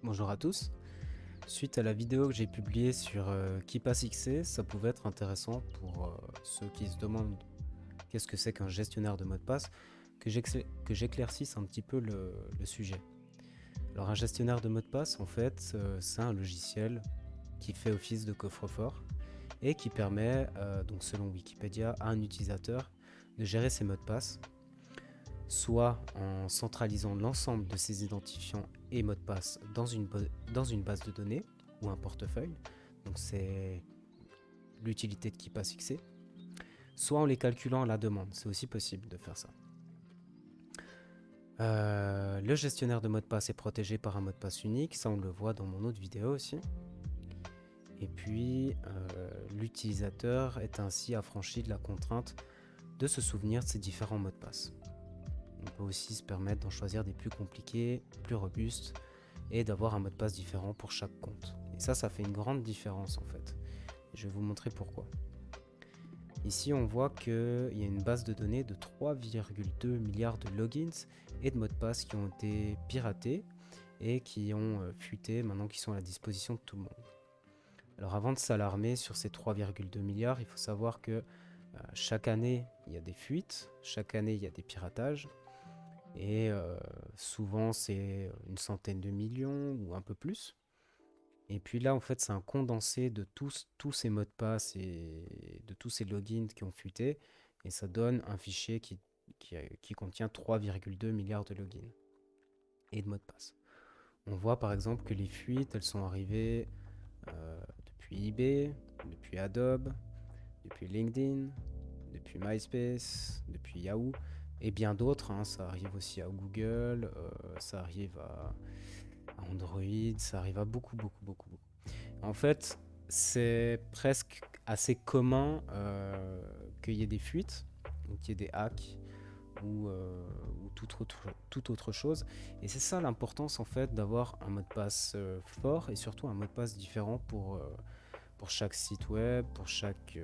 Bonjour à tous. Suite à la vidéo que j'ai publiée sur KeePassXC, ça pouvait être intéressant pour ceux qui se demandent qu'est-ce que c'est qu'un gestionnaire de mot de passe, que j'éclaircisse un petit peu le sujet. Alors un gestionnaire de mot de passe, en fait, c'est un logiciel qui fait office de coffre-fort et qui permet, donc selon Wikipédia, à un utilisateur de gérer ses mots de passe, soit en centralisant l'ensemble de ses identifiants et mots de passe dans une base de données ou un portefeuille, donc c'est l'utilité de KeePassXC, soit en les calculant à la demande, c'est aussi possible de faire ça. Le gestionnaire de mot de passe est protégé par un mot de passe unique, ça on le voit dans mon autre vidéo aussi. Et puis l'utilisateur est ainsi affranchi de la contrainte de se souvenir de ses différents mots de passe. On peut aussi se permettre d'en choisir des plus compliqués, plus robustes, et d'avoir un mot de passe différent pour chaque compte. Et ça fait une grande différence en fait. Je vais vous montrer pourquoi. Ici, on voit qu'il y a une base de données de 3,2 milliards de logins et de mots de passe qui ont été piratés et qui ont fuité maintenant, qui sont à la disposition de tout le monde. Alors avant de s'alarmer sur ces 3,2 milliards, il faut savoir que chaque année, il y a des fuites, chaque année, il y a des piratages, et souvent, c'est une centaine de millions ou un peu plus. Et puis là, en fait, c'est un condensé de tous ces mots de passe et de tous ces logins qui ont fuité. Et ça donne un fichier qui contient 3,2 milliards de logins et de mots de passe. On voit par exemple que les fuites, elles sont arrivées depuis eBay, depuis Adobe, depuis LinkedIn, depuis MySpace, depuis Yahoo et bien d'autres. Ça arrive aussi à Google, ça arrive à Android, ça arrive à beaucoup. En fait, c'est presque assez commun qu'il y ait des fuites, ou qu'il y ait des hacks, ou toute autre chose. Et c'est ça l'importance en fait d'avoir un mot de passe fort et surtout un mot de passe différent pour chaque site web, pour chaque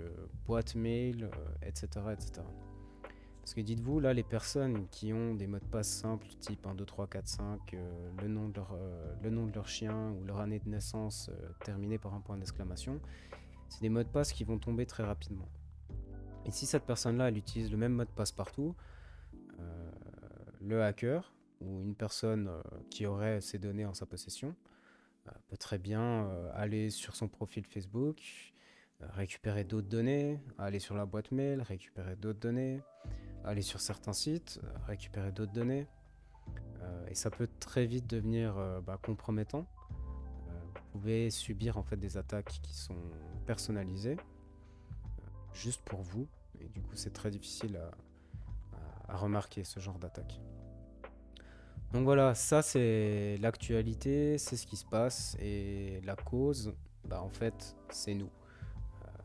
boîte mail, etc., etc. Parce que dites-vous, là, les personnes qui ont des mots de passe simples, type 1, 2, 3, 4, 5, le nom de leur chien ou leur année de naissance terminée par un point d'exclamation, c'est des mots de passe qui vont tomber très rapidement. Et si cette personne-là, elle utilise le même mot de passe partout, le hacker ou une personne qui aurait ces données en sa possession peut très bien aller sur son profil Facebook, récupérer d'autres données, aller sur la boîte mail, récupérer d'autres données, aller sur certains sites, récupérer d'autres données. Et ça peut très vite devenir compromettant. Vous pouvez subir en fait des attaques qui sont personnalisées juste pour vous. Et du coup, c'est très difficile à remarquer ce genre d'attaque. Donc voilà, ça c'est l'actualité, c'est ce qui se passe. Et la cause, en fait, c'est nous.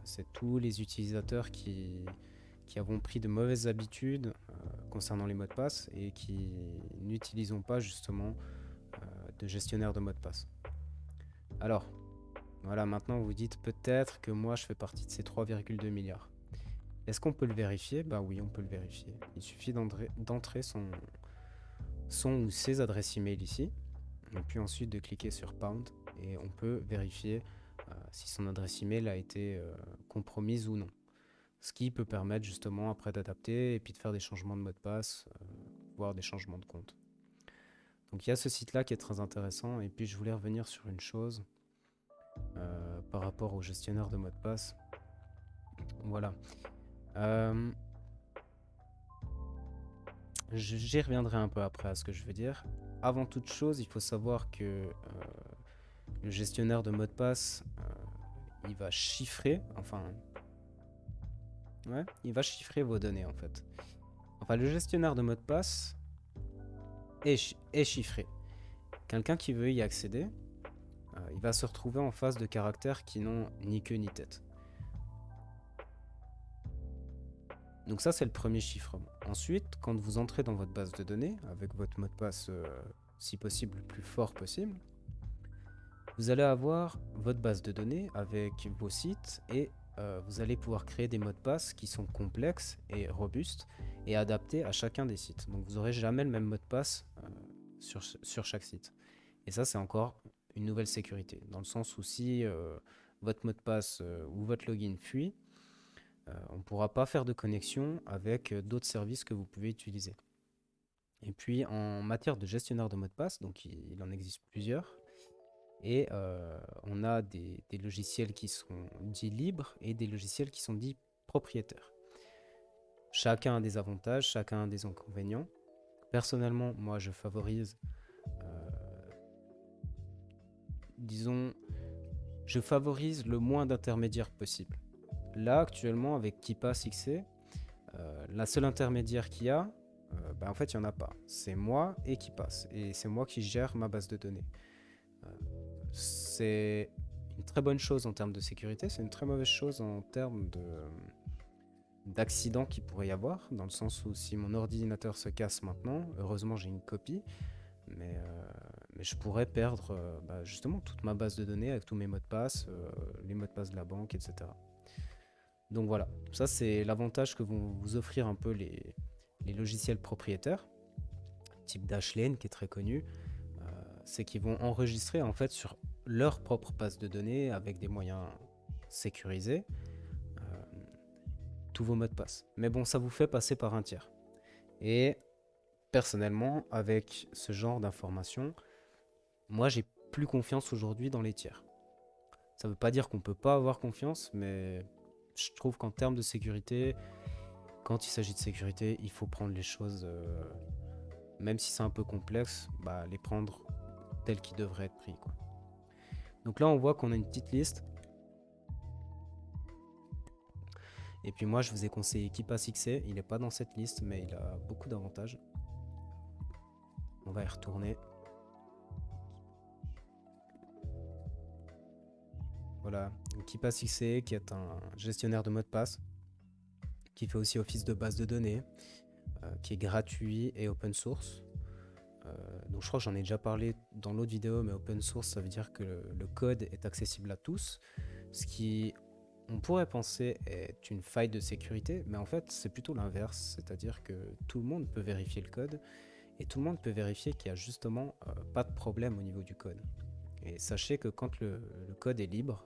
C'est tous les utilisateurs qui avons pris de mauvaises habitudes concernant les mots de passe et qui n'utilisons pas justement de gestionnaire de mots de passe. Alors, voilà, maintenant vous dites peut-être que moi je fais partie de ces 3,2 milliards. Est-ce qu'on peut le vérifier? Bah oui, on peut le vérifier. Il suffit d'entrer son ou ses adresses email ici, et puis ensuite de cliquer sur Pound, et on peut vérifier si son adresse email a été compromise ou non. Ce qui peut permettre justement après d'adapter et puis de faire des changements de mot de passe, voire des changements de compte. Donc il y a ce site là qui est très intéressant. Et puis je voulais revenir sur une chose par rapport au gestionnaire de mot de passe. Voilà. J'y reviendrai un peu après à ce que je veux dire. Avant toute chose, il faut savoir que le gestionnaire de mot de passe, il va chiffrer, il va chiffrer vos données en fait. Enfin, le gestionnaire de mot de passe est chiffré. Quelqu'un qui veut y accéder, il va se retrouver en face de caractères qui n'ont ni queue ni tête. Donc ça, c'est le premier chiffrement. Ensuite, quand vous entrez dans votre base de données, avec votre mot de passe, si possible, le plus fort possible, vous allez avoir votre base de données avec vos sites et vous allez pouvoir créer des mots de passe qui sont complexes et robustes et adaptés à chacun des sites. Donc vous n'aurez jamais le même mot de passe sur chaque site. Et ça, c'est encore une nouvelle sécurité. Dans le sens où si votre mot de passe ou votre login fuit, on ne pourra pas faire de connexion avec d'autres services que vous pouvez utiliser. Et puis en matière de gestionnaire de mot de passe, donc il en existe plusieurs, et on a des logiciels qui sont dits libres et des logiciels qui sont dits propriétaires. Chacun a des avantages, chacun a des inconvénients. Personnellement, moi je favorise, disons, je favorise le moins d'intermédiaires possible. Là actuellement avec KeePass XC, la seule intermédiaire qu'il y a, en fait il n'y en a pas. C'est moi et KeePass, et c'est moi qui gère ma base de données. C'est une très bonne chose en termes de sécurité, c'est une très mauvaise chose en termes d'accidents qu'il pourrait y avoir, dans le sens où si mon ordinateur se casse maintenant, heureusement j'ai une copie, mais je pourrais perdre justement toute ma base de données avec tous mes mots de passe, les mots de passe de la banque, etc. Donc voilà, ça c'est l'avantage que vont vous offrir un peu les logiciels propriétaires, type Dashlane qui est très connu, c'est qu'ils vont enregistrer en fait sur leur propre base de données avec des moyens sécurisés tous vos mots de passe. Mais bon, ça vous fait passer par un tiers. Et personnellement, avec ce genre d'informations, moi j'ai plus confiance aujourd'hui dans les tiers. Ça veut pas dire qu'on peut pas avoir confiance, mais je trouve qu'en termes de sécurité, quand il s'agit de sécurité, il faut prendre les choses, même si c'est un peu complexe, les prendre tels qu'ils devraient être pris, quoi. Donc là, on voit qu'on a une petite liste. Et puis moi, je vous ai conseillé KeePass XC. Il n'est pas dans cette liste, mais il a beaucoup d'avantages. On va y retourner. Voilà, KeePass XC qui est un gestionnaire de mots de passe, qui fait aussi office de base de données, qui est gratuit et open source. Donc je crois que j'en ai déjà parlé dans l'autre vidéo, mais open source, ça veut dire que le code est accessible à tous, ce qui, on pourrait penser, est une faille de sécurité, mais en fait c'est plutôt l'inverse, c'est-à-dire que tout le monde peut vérifier le code, et tout le monde peut vérifier qu'il n'y a justement pas de problème au niveau du code. Et sachez que quand le code est libre,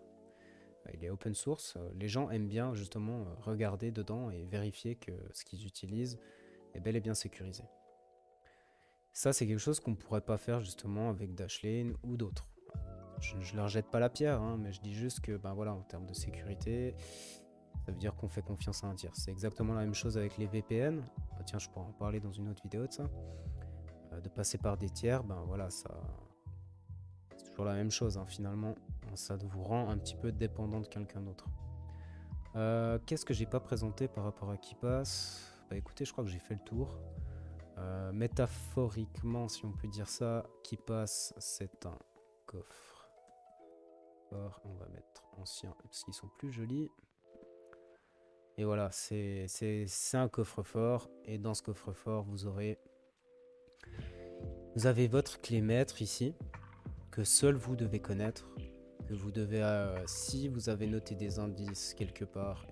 il est open source, les gens aiment bien justement regarder dedans et vérifier que ce qu'ils utilisent est bel et bien sécurisé. Ça, c'est quelque chose qu'on ne pourrait pas faire justement avec Dashlane ou d'autres. Je leur jette pas la pierre, hein, mais je dis juste que voilà, en termes de sécurité, ça veut dire qu'on fait confiance à un tiers. C'est exactement la même chose avec les VPN. Tiens, je pourrais en parler dans une autre vidéo de ça. De passer par des tiers, voilà, ça, c'est toujours la même chose, hein, finalement. Ça vous rend un petit peu dépendant de quelqu'un d'autre. Qu'est-ce que j'ai pas présenté par rapport à KeePass? Écoutez, je crois que j'ai fait le tour. Métaphoriquement, si on peut dire ça, KeePass, c'est un coffre. On va mettre ancien parce qu'ils sont plus jolis. Et voilà, c'est un coffre-fort. Et dans ce coffre-fort, vous avez votre clé maître ici, que seul vous devez connaître. Que vous devez, si vous avez noté des indices quelque part,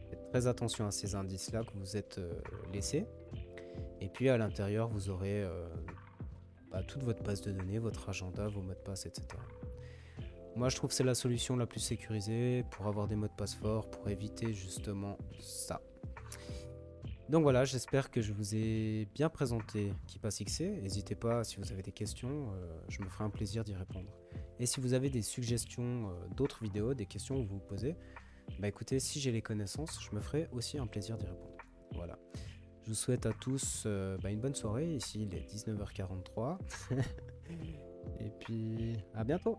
faites très attention à ces indices-là que vous êtes laissés. Et puis à l'intérieur, vous aurez toute votre base de données, votre agenda, vos mots de passe, etc. Moi, je trouve que c'est la solution la plus sécurisée pour avoir des mots de passe forts, pour éviter justement ça. Donc voilà, j'espère que je vous ai bien présenté KeePass XC. N'hésitez pas, si vous avez des questions, je me ferai un plaisir d'y répondre. Et si vous avez des suggestions d'autres vidéos, des questions que vous vous posez, écoutez, si j'ai les connaissances, je me ferai aussi un plaisir d'y répondre. Voilà. Je vous souhaite à tous une bonne soirée. Ici, il est 19h43. Et puis, à bientôt.